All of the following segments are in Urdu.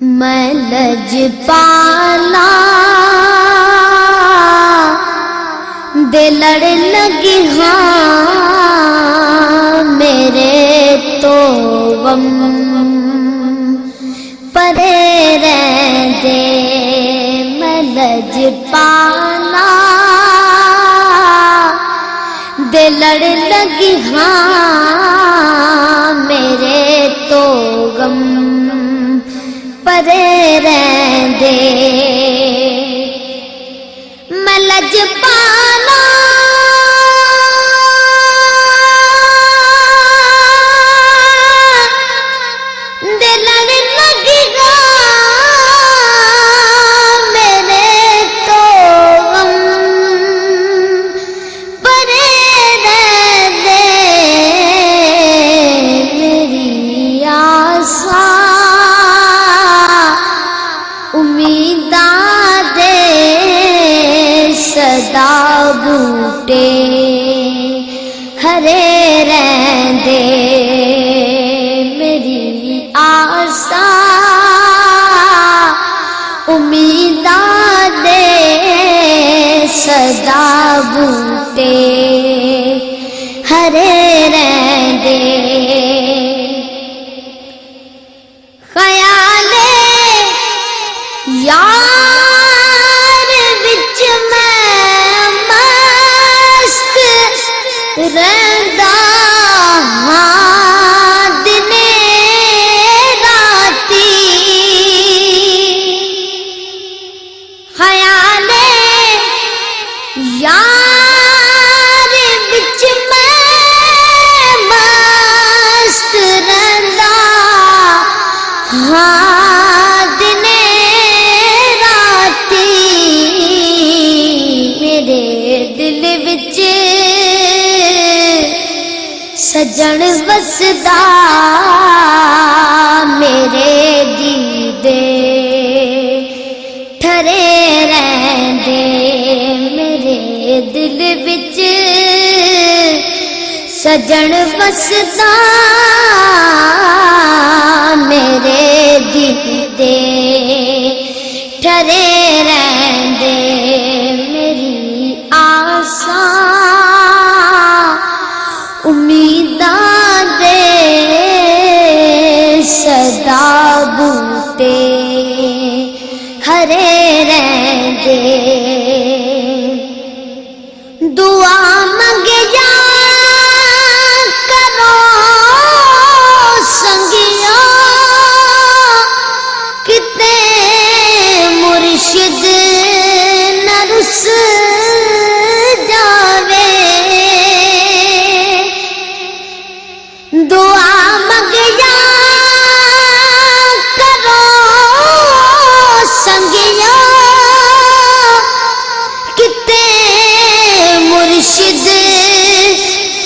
میں لجپالا دے لڑ لگی ہاں میرے تو غم پرے رہندے میں لجپالا دے لڑ لگی ہاں میرے تو غم پرے رہندے میں لجپالا دے لڑ لگی میرے تو غم پرے رہندے میری آساں امیداں دے صدا بوٹے ہرے رہندے میری آساں امیداں دے صدا بوٹے ہرے رہندے یار وچ میں مست رہندا ہاں دنے راتی خیال یار وچ میں مست رہندا ہاں سجن وسدا میرے دیدے ٹھرے رہندے میرے دل وچ سجن وسدا میرے دیدے ٹھرے رہندے میری آساں امیداں دے صدا بوٹے ہرے رہندے دعا منگیا کرو سنگیا کتے مرشد نہ رس دعا منگیا کرو سنگیا کتے مرشد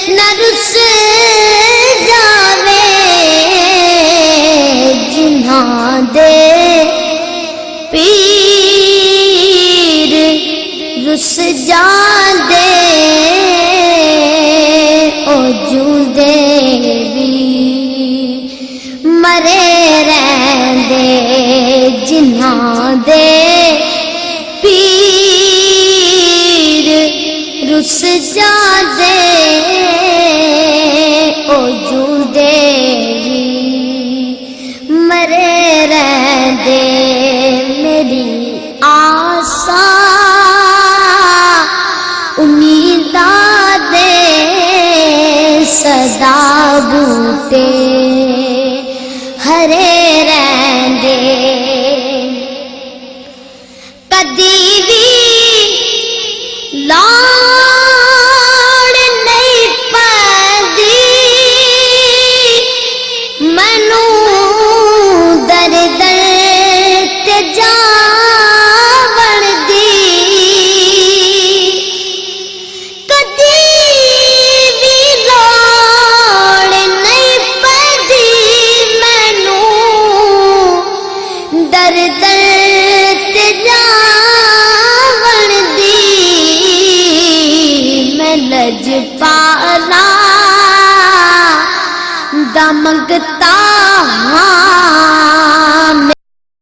نہ رس جاوے جنہاں دے پیر رس جاندے او جوندے مرے رہندے جنہاں دے پیر رس جاندے او جوندے مرے رہندے میری آساں امیداں دے صدا بوٹے ہرے رہندے کدی بھی لاڑ نہیں پاندی مینوں در در تے جان بندی کدی بھی لاڑ نہیں پاندی در در تے جان بندی میں لجپالا دا منگتا ہاں